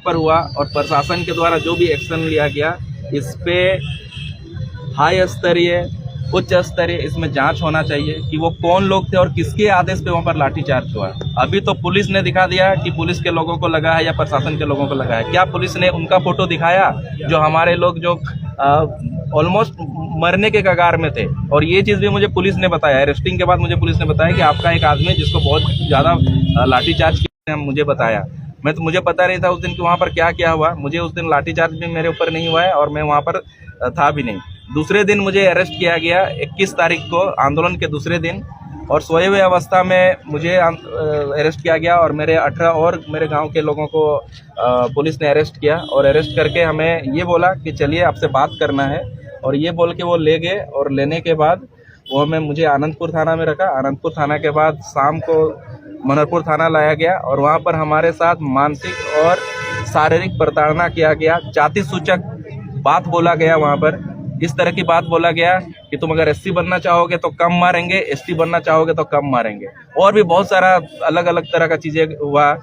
पर हुआ और प्रशासन के द्वारा जो भी एक्शन लिया गया, इस पे हाई स्तरीय, उच्च स्तरीय इसमें जांच होना चाहिए कि वो कौन लोग थे और किसके आदेश पे वहाँ पर लाठीचार्ज हुआ। अभी तो पुलिस ने दिखा दिया कि पुलिस के लोगों को लगा है या प्रशासन के लोगों को लगा है। क्या पुलिस ने उनका फोटो दिखाया जो हमारे लोग जो ऑलमोस्ट मरने के कगार में थे? और ये चीज़ भी मुझे पुलिस ने बताया, अरेस्टिंग के बाद मुझे पुलिस ने बताया कि आपका एक आदमी जिसको बहुत ज़्यादा लाठीचार्ज किया, मुझे बताया। मुझे पता नहीं था उस दिन कि वहाँ पर क्या क्या हुआ। मुझे उस दिन लाठीचार्ज भी मेरे ऊपर नहीं हुआ है और मैं वहाँ पर था भी नहीं। दूसरे दिन मुझे अरेस्ट किया गया 21 तारीख को, आंदोलन के दूसरे दिन, और सोए हुए अवस्था में मुझे अरेस्ट किया गया और मेरे 18 और मेरे गांव के लोगों को पुलिस ने अरेस्ट किया। और अरेस्ट करके हमें ये बोला कि चलिए आपसे बात करना है, और ये बोल के वो ले गए। और लेने के बाद वो मुझे आनंदपुर थाना में रखा। आनंदपुर थाना के बाद शाम को मनरपुर थाना लाया गया और वहाँ पर हमारे साथ मानसिक और शारीरिक प्रताड़ना किया गया। जाति सूचक बात बोला गया। वहाँ पर इस तरह की बात बोला गया कि तुम अगर एससी बनना चाहोगे तो कम मारेंगे, एसटी बनना चाहोगे तो कम मारेंगे। और भी बहुत सारा अलग अलग तरह का चीज़ें हुआ।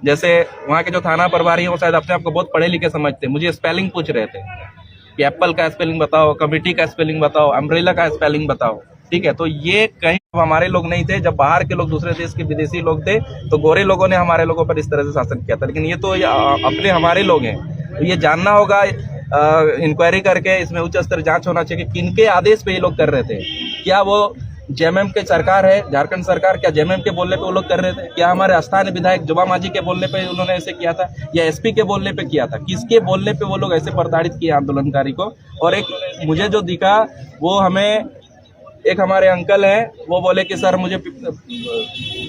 जैसे वहाँ के जो थाना प्रभारी हैं वो शायद अपने आप को बहुत पढ़े लिखे समझते, मुझे स्पेलिंग पूछ रहे थे कि एप्पल का स्पेलिंग बताओ, कमिटी का स्पेलिंग बताओ, अम्ब्रेला का स्पेलिंग बताओ। ठीक है, तो ये कहीं हमारे लोग नहीं थे। जब बाहर के लोग, दूसरे देश के विदेशी लोग थे, तो गोरे लोगों ने हमारे लोगों पर इस तरह से शासन किया था। लेकिन ये तो अपने हमारे लोग हैं, तो ये जानना होगा, इंक्वायरी करके इसमें उच्च स्तर जांच होना चाहिए कि किनके आदेश पे ये लोग कर रहे थे। क्या वो जेएमएम के सरकार है, झारखंड सरकार, क्या जेएमएम के बोलने पे वो लोग कर रहे थे? क्या हमारे स्थानीय विधायक जुबा मांझी के बोलने पे उन्होंने ऐसे किया था, या एसपी के बोलने पे किया था? किसके बोलने पे वो लोग ऐसे प्रताड़ित किए आंदोलनकारी को? और एक मुझे जो दिखा वो एक हमारे अंकल हैं, वो बोले कि सर मुझे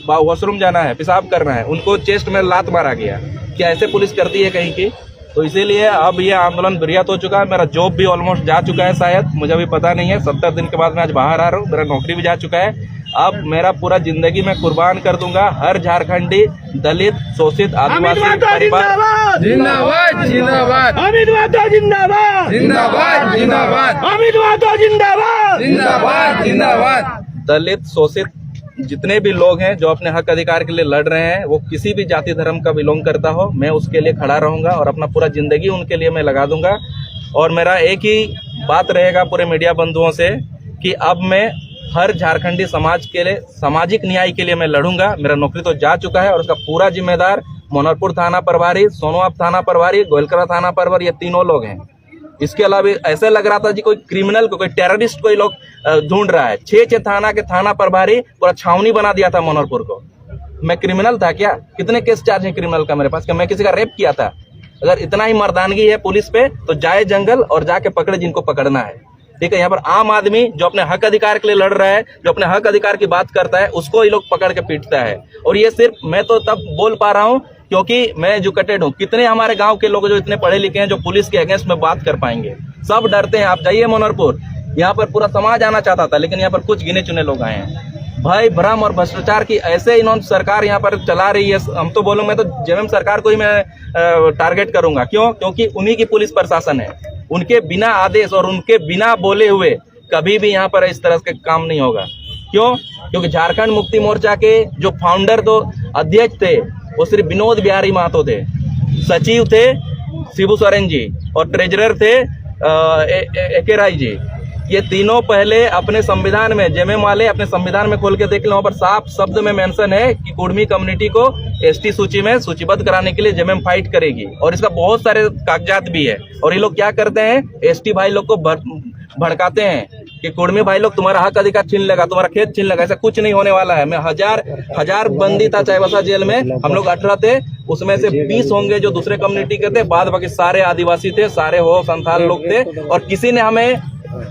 वॉशरूम जाना है, पेशाब करना है, उनको चेस्ट में लात मारा गया। क्या ऐसे पुलिस करती है कहीं की? तो इसीलिए अब ये आंदोलन बरियात हो चुका है। मेरा जॉब भी ऑलमोस्ट जा चुका है, शायद मुझे अभी पता नहीं है। 70 दिन के बाद मैं आज बाहर आ रहा हूँ, मेरा नौकरी भी जा चुका है। अब मेरा पूरा जिंदगी मैं कुर्बान कर दूंगा हर झारखंडी दलित, शोषित, आदिवासी परिवार। जिंदाबाद जिंदाबाद अमित माता जिंदाबाद जिंदाबाद जिंदाबाद अमित माता जिंदाबाद जिंदाबाद जिंदाबाद। दलित, शोषित जितने भी लोग हैं जो अपने हक अधिकार के लिए लड़ रहे हैं, वो किसी भी जाति धर्म का बिलोंग करता हो, मैं उसके लिए खड़ा रहूंगा और अपना पूरा जिंदगी उनके लिए मैं लगा दूंगा। और मेरा एक ही बात रहेगा पूरे मीडिया बंधुओं से कि अब मैं हर झारखंडी समाज के लिए, सामाजिक न्याय के लिए मैं लड़ूंगा। मेरा नौकरी तो जा चुका है और उसका पूरा जिम्मेदार मनरपुर थाना प्रभारी, सोनवाब थाना प्रभारी, गोलकरा थाना प्रभारी, ये तीनों लोग हैं। इसके अलावा ऐसा लग रहा था जी कोई क्रिमिनल को, कोई टेररिस्ट कोई लोग ढूंढ रहा है। 6 थाना के थाना प्रभारी पूरा छावनी बना दिया था मनरपुर को। मैं क्रिमिनल था क्या? कितने केस चार्ज हैं क्रिमिनल का मेरे पास? क्या मैं किसी का रेप किया था? अगर इतना ही मर्दानगी है पुलिस पे तो जाए जंगल और जाके पकड़े जिनको पकड़ना है। ठीक है, यहाँ पर आम आदमी जो अपने हक अधिकार के लिए लड़ रहा है, जो अपने हक अधिकार की बात करता है, उसको ये लोग पकड़ के पीटता है। और ये सिर्फ मैं तो तब बोल पा रहा हूँ क्योंकि मैं एजुकेटेड हूँ। कितने हमारे गांव के लोग जो इतने पढ़े लिखे हैं जो पुलिस के अगेंस्ट में बात कर पाएंगे? सब डरते हैं। आप जाइए मनरपुर, यहाँ पर पूरा समाज आना चाहता था, लेकिन यहाँ पर कुछ गिने चुने लोग आए हैं। भय, भ्रम और भ्रष्टाचार की ऐसे इन्होंने सरकार यहाँ पर चला रही है। हम तो बोलूँ, मैं तो जेएमएम सरकार को ही मैं टारगेट करूंगा। क्यों? क्योंकि उन्हीं की पुलिस प्रशासन है। उनके बिना आदेश और उनके बिना बोले हुए कभी भी यहाँ पर इस तरह के काम नहीं होगा। क्यों? क्योंकि झारखंड मुक्ति मोर्चा के जो फाउंडर, दो अध्यक्ष थे, वो सिर्फ विनोद बिहारी महतो थे। सचिव थे शिबू सोरेन जी और ट्रेजरर थे एके राय जी। ये तीनों पहले अपने संविधान में, जेएमएम वाले अपने संविधान में खोल के देख लो, वहाँ पर साफ शब्द में मेंशन है कि कुर्मी कम्युनिटी को एसटी सूची में सूचीबद्ध कराने के लिए जेएमएम फाइट करेगी। और इसका बहुत सारे कागजात भी है। और ये लोग क्या करते हैं, एसटी भाई लोग को भड़काते हैं कि कुर्मी भाई लोग तुम्हारा हक अधिकार छीन लेगा, तुम्हारा खेत छीन लेगा। ऐसा कुछ नहीं होने वाला है। मैं हजार बंदी था चाईबासा जेल में, हम लोग 18 थे, उसमें से 20 होंगे जो दूसरे कम्युनिटी के थे, बाद बाकी सारे आदिवासी थे, सारे हो संथाल लोग थे। और किसी ने हमें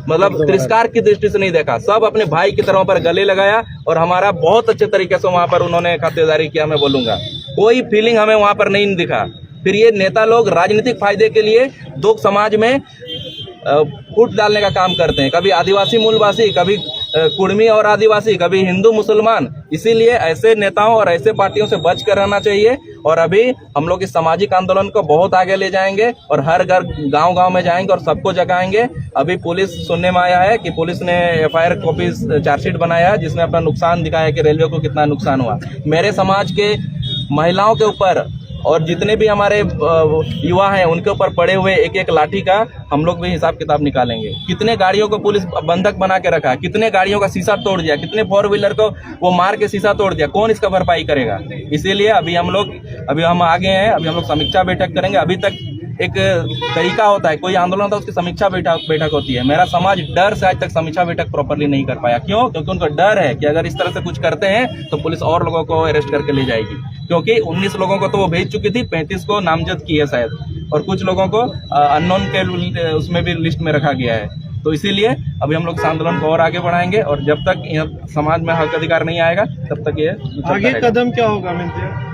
मतलब तिरस्कार की दृष्टि से नहीं देखा। सब अपने भाई की तरह पर गले लगाया और हमारा बहुत अच्छे तरीके से वहां पर उन्होंने खातिरदारी किया। मैं बोलूंगा कोई फीलिंग हमें वहां पर नहीं दिखा। फिर ये नेता लोग राजनीतिक फायदे के लिए दो समाज में फूट डालने का काम करते हैं, कभी आदिवासी मूलवासी, कभी कुर्मी और आदिवासी, कभी हिंदू मुसलमान। इसीलिए ऐसे नेताओं और ऐसे पार्टियों से बच कर रहना चाहिए। और अभी हम लोग इस सामाजिक आंदोलन को बहुत आगे ले जाएंगे और हर घर गांव में जाएंगे और सबको जगाएंगे। अभी पुलिस सुनने में आया है कि पुलिस ने एफआईआर कॉपी चार्जशीट बनाया है जिसमें अपना नुकसान दिखाया कि रेलवे को कितना नुकसान हुआ। मेरे समाज के महिलाओं के ऊपर और जितने भी हमारे युवा हैं उनके ऊपर पड़े हुए एक एक लाठी का हम लोग भी हिसाब किताब निकालेंगे। कितने गाड़ियों को पुलिस बंधक बना के रखा, कितने गाड़ियों का शीशा तोड़ दिया, कितने 4 व्हीलर को वो मार के शीशा तोड़ दिया, कौन इसका भरपाई करेगा? इसीलिए अभी हम आगे हैं, अभी हम लोग समीक्षा बैठक करेंगे। अभी तक एक तरीका होता है, कोई आंदोलन होता है उसकी समीक्षा बैठक होती है। मेरा समाज डर से आज तक समीक्षा बैठक प्रॉपरली नहीं कर पाया। क्यों? क्योंकि उनको डर है कि अगर इस तरह से कुछ करते हैं तो पुलिस और लोगों को अरेस्ट करके ले जाएगी। क्योंकि 19 लोगों को तो वो भेज चुकी थी, 35 को नामजद की है शायद, और कुछ लोगों को अननोन के उसमें भी लिस्ट में रखा गया है। तो इसीलिए अभी हम लोग इस आंदोलन को और आगे बढ़ाएंगे, और जब तक समाज में हक अधिकार नहीं आएगा तब तक ये आगे कदम क्या होगा?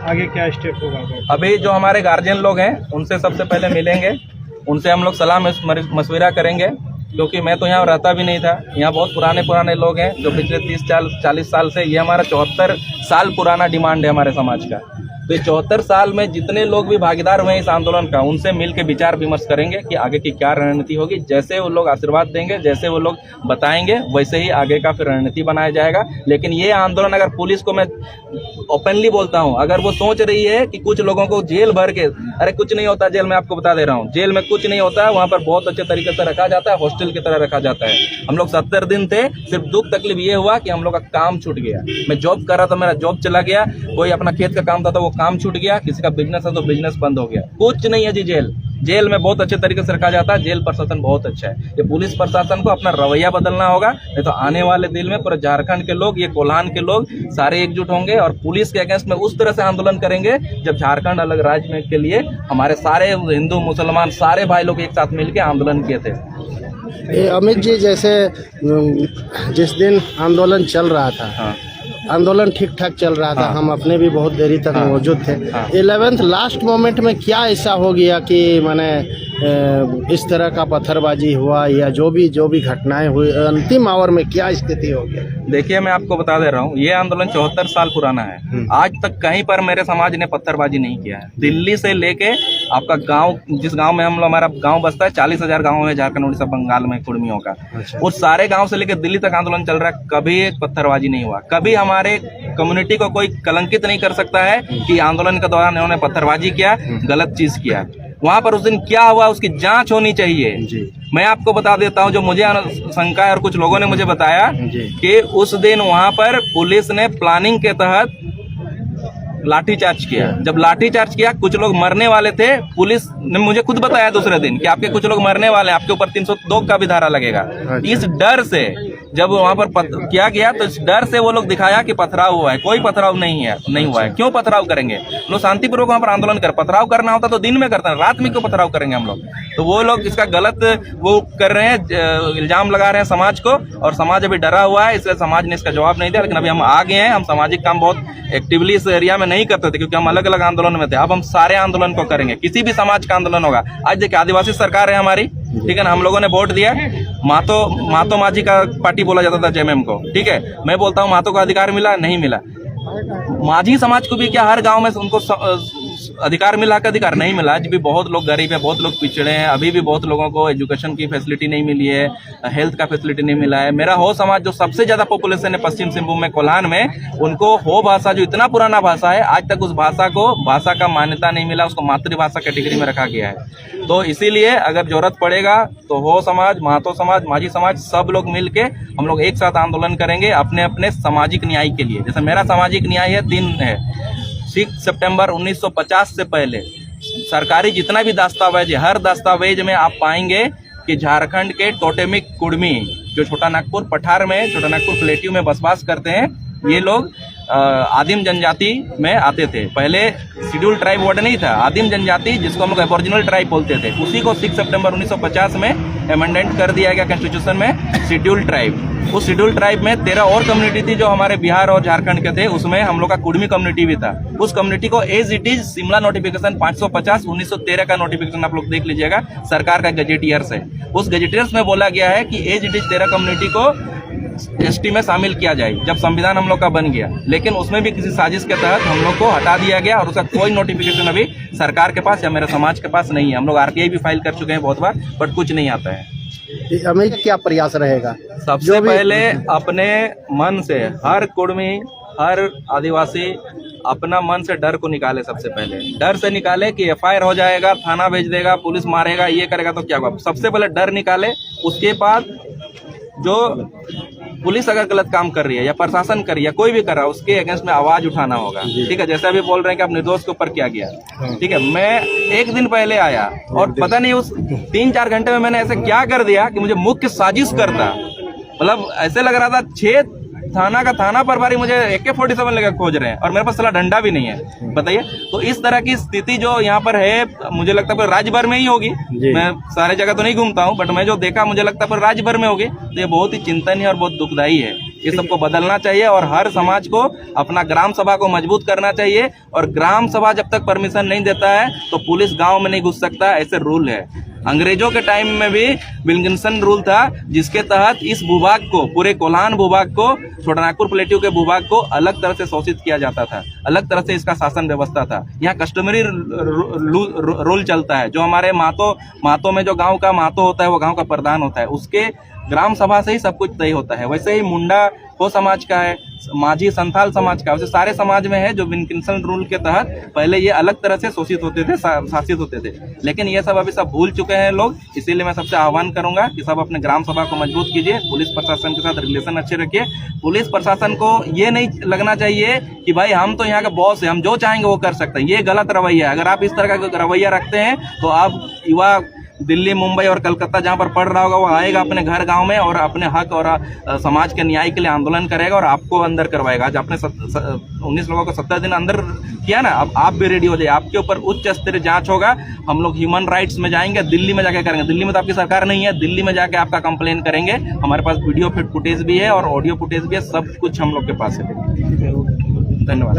आगे क्या स्टेप होगा? अभी जो हमारे गार्जियन लोग हैं उनसे सबसे पहले मिलेंगे, उनसे हम लोग सलाह मशविरा करेंगे। क्योंकि मैं तो यहाँ रहता भी नहीं था, यहाँ बहुत पुराने लोग हैं जो पिछले 30-40 साल से, ये हमारा 74 साल पुराना डिमांड है हमारे समाज का। तो 74 साल में जितने लोग भी भागीदार हुए इस आंदोलन का, उनसे मिलकर विचार विमर्श करेंगे कि आगे की क्या रणनीति होगी। जैसे वो लोग आशीर्वाद देंगे, जैसे वो लोग बताएंगे, वैसे ही आगे का फिर रणनीति बनाया जाएगा। लेकिन ये आंदोलन, अगर पुलिस को मैं ओपनली बोलता हूँ, अगर वो सोच रही है कि कुछ लोगों को जेल भर के, अरे कुछ नहीं होता जेल में, आपको बता दे रहा हूँ, जेल में कुछ नहीं होता है। वहाँ पर बहुत अच्छे तरीके से रखा जाता है, हॉस्टल की तरह रखा जाता है। हम लोग 70 दिन थे, सिर्फ दुख तकलीफ ये हुआ कि हम लोग का काम छूट गया। मैं जॉब कर रहा था, मेरा जॉब चला गया, कोई अपना खेत का काम था तो वो काम छूट गया, किसी का बिजनेस है तो बिजनेस बंद हो गया। कुछ नहीं है जी। जेल में बहुत अच्छे तरीके से रखा जाता है, जेल प्रशासन बहुत अच्छा है। ये पुलिस प्रशासन को अपना रवैया बदलना होगा, नहीं तो आने वाले दिन में पूरे झारखंड के लोग, ये कोल्हान के लोग सारे एकजुट होंगे और पुलिस के अगेंस्ट में उस तरह से आंदोलन करेंगे जब झारखंड अलग राज्य में के लिए हमारे सारे हिंदू मुसलमान सारे भाई लोग एक साथ मिलकर आंदोलन किए थे। अमित जी, जैसे जिस दिन आंदोलन चल रहा था, हाँ। आंदोलन ठीक ठाक चल रहा था, हम अपने भी बहुत देरी तक मौजूद थे। 11th लास्ट मोमेंट में क्या ऐसा हो गया कि माने इस तरह का पत्थरबाजी हुआ या जो भी घटनाएं हुई, अंतिम आवर में क्या स्थिति हो गई? देखिए, मैं आपको बता दे रहा हूँ, ये आंदोलन 74 साल पुराना है। आज तक कहीं पर मेरे समाज ने पत्थरबाजी नहीं किया है। दिल्ली से लेके आपका गांव, जिस गांव में हमारा गांव बसता है, 40,000 गाँव है झारखंड, उड़ीसा, बंगाल में कुर्मियों का। उस सारे गाँव से लेकर दिल्ली तक आंदोलन चल रहा है, कभी एक पत्थरबाजी नहीं हुआ। कभी हमारे कम्युनिटी को कोई कलंकित नहीं कर सकता है कि आंदोलन के दौरान इन्होंने पत्थरबाजी किया, गलत चीज किया। वहां पर उस दिन क्या हुआ उसकी जांच होनी चाहिए जी। मैं आपको बता देता हूं, जो मुझे शंका है और कुछ लोगों ने मुझे बताया कि उस दिन वहां पर पुलिस ने प्लानिंग के तहत लाठीचार्ज किया। जब लाठीचार्ज किया, कुछ लोग मरने वाले थे। पुलिस ने मुझे खुद बताया दूसरे दिन कि आपके कुछ लोग मरने वाले हैं, आपके ऊपर 302 का भी धारा लगेगा। इस डर से जब वहां पर किया गया तो इस डर से वो लोग दिखाया कि पथराव हुआ है। कोई पथराव नहीं हुआ है। क्यों पथराव करेंगे? लोग शांतिपूर्वक वहां पर आंदोलन कर, पथराव करना होता तो दिन में करते हैं, रात में क्यों पथराव करेंगे हम लोग? तो वो लोग इसका गलत वो कर रहे हैं, इल्जाम लगा रहे हैं समाज को, और समाज अभी डरा हुआ है, इसलिए समाज ने इसका जवाब नहीं दिया। लेकिन अभी हम आ गए हैं। हम सामाजिक काम बहुत एक्टिवली इस एरिया में नहीं करते थे क्योंकि हम अलग अलग आंदोलन में थे। अब हम सारे आंदोलन को करेंगे, किसी भी समाज का आंदोलन होगा। आज देखिए, आदिवासी सरकार है हमारी, ठीक है ना, हम लोगों ने वोट दिया। मातो माझी का पार्टी बोला जाता था जेएमएम को, ठीक है। मैं बोलता हूँ मातो का अधिकार मिला? नहीं मिला। माझी समाज को भी क्या हर गांव में उनको अधिकार मिला? का अधिकार नहीं मिला। आज भी बहुत लोग गरीब है, बहुत लोग पिछड़े हैं, अभी भी बहुत लोगों को एजुकेशन की फैसिलिटी नहीं मिली है, हेल्थ का फैसिलिटी नहीं मिला है। मेरा हो समाज जो सबसे ज्यादा पॉपुलेशन है पश्चिम सिंहभूम में, कोल्हान में, उनको हो भाषा जो इतना पुराना भाषा है, आज तक उस भाषा का मान्यता नहीं मिला, उसको मातृभाषा कैटेगरी में रखा गया है। तो इसीलिए अगर जरूरत पड़ेगा तो हो समाज, महतो समाज, माझी समाज, सब लोग मिलके हम लोग एक साथ आंदोलन करेंगे अपने अपने सामाजिक न्याय के लिए। जैसे मेरा सामाजिक न्याय है, दिन है 6 सितंबर 1950 से पहले सरकारी जितना भी दस्तावेज है, हर दस्तावेज में आप पाएंगे कि झारखंड के टोटेमिक कुर्मी जो छोटा नागपुर पठार में, छोटा नागपुर प्लेट्यू में बसवास करते हैं, ये लोग आदिम जनजाति में आते थे। पहले शेड्यूल ट्राइब वर्ड नहीं था, आदिम जनजाति, जिसको हम लोग एबोरिजिनल ट्राइब बोलते थे, उसी को 6 सितंबर 1950 में अमेंडमेंट कर दिया गया कॉन्स्टिट्यूशन में, शेड्यूल ट्राइब। उस शेड्यूल ट्राइब में 13 और कम्युनिटी थी जो हमारे बिहार और झारखंड के थे, उसमें हम लोग का कुर्मी कम्युनिटी भी था। उस कम्युनिटी को as it is Shimla notification 550 1913 का नोटिफिकेशन आप लोग देख लीजिएगा, सरकार का गजेटियर से। उस गजेटियर्स में बोला गया है कि एज इट इज 13 कम्युनिटी को एसटी में शामिल किया जाए, जब संविधान हम लोग का बन गया। लेकिन उसमें भी किसी साजिश के तहत हम लोग को हटा दिया गया और उसका कोई नोटिफिकेशन अभी सरकार के पास या मेरे समाज के पास नहीं है। हम लोग RTI भी फाइल कर चुके हैं बहुत बार, बट कुछ नहीं आता है। अमित, क्या प्रयास रहेगा? सबसे पहले अपने मन से हर कुर्मी, हर आदिवासी, अपना मन से डर को निकाले। सबसे पहले डर से निकाले कि एफआईआर हो जाएगा, थाना भेज देगा, पुलिस मारेगा, ये करेगा तो क्या होगा। सबसे पहले डर निकाले। उसके बाद जो पुलिस अगर गलत काम कर रही है या प्रशासन कर रही है, कोई भी कर रहा है, उसके अगेंस्ट में आवाज उठाना होगा। ठीक है, जैसे अभी बोल रहे हैं कि आप निर्दोष के ऊपर किया गया। ठीक है, मैं एक दिन पहले आया और पता नहीं उस 3-4 घंटे में मैंने ऐसे क्या कर दिया कि मुझे मुख्य साजिश करता, मतलब ऐसे लग रहा था 6 थाना का थाना प्रभारी मुझे AK-47 लेकर खोज रहे हैं और मेरे पास साला डंडा भी नहीं है। बताइए, तो इस तरह की स्थिति जो यहाँ पर है, मुझे लगता है राज्य भर में ही होगी। मैं सारे जगह तो नहीं घूमता हूँ, बट मैं जो देखा मुझे लगता है राज्य भर में होगी। तो ये बहुत ही चिंतनीय और बहुत दुखदायी है। ये सबको बदलना चाहिए और हर समाज को अपना ग्राम सभा को मजबूत करना चाहिए। और ग्राम सभा जब तक परमिशन नहीं देता है तो पुलिस गांव में नहीं घुस सकता, ऐसे रूल है। अंग्रेजों के टाइम में भी विल्किंसन रूल था, जिसके तहत इस भूभाग को, पूरे कोल्हान भूभाग को, छोटानागपुर प्लेट्यू के भूभाग को अलग तरह से शोषित किया जाता था, अलग तरह से इसका शासन व्यवस्था था। यहाँ कस्टमरी रूल चलता है। जो हमारे मातों में जो गांव का मातो होता है, वो गांव का प्रधान होता है, उसके ग्राम सभा से ही सब कुछ तय होता है। वैसे ही मुंडा हो समाज का है, माझी संथाल समाज का, वैसे सारे समाज में है जो विल्किंसन रूल के तहत पहले ये अलग तरह से शोषित होते थे, शासित होते थे। लेकिन ये सब अभी सब भूल चुके हैं लोग। इसीलिए मैं सबसे आह्वान करूंगा कि सब अपने ग्राम सभा को मजबूत कीजिए, पुलिस प्रशासन के साथ रिलेशन अच्छे रखिए। पुलिस प्रशासन को ये नहीं लगना चाहिए कि भाई हम तो यहाँ के बॉस है, हम जो चाहेंगे वो कर सकते हैं। ये गलत रवैया है। अगर आप इस तरह का रवैया रखते हैं तो आप युवा दिल्ली, मुंबई और कलकत्ता जहां पर पढ़ रहा होगा, वो आएगा अपने घर गांव में और अपने हक और समाज के न्याय के लिए आंदोलन करेगा और आपको अंदर करवाएगा। आज आपने 19 लोगों को 17 दिन अंदर किया ना, अब आप भी रेडी हो जाइए। आपके ऊपर उच्च स्तरीय जांच होगा। हम लोग ह्यूमन राइट्स में जाएंगे, दिल्ली में जाके करेंगे। दिल्ली में तो आपकी सरकार नहीं है, दिल्ली में जाके आपका कंप्लेन करेंगे। हमारे पास वीडियो फुटेज भी है और ऑडियो फुटेज भी है, सब कुछ हम लोग के पास है। धन्यवाद।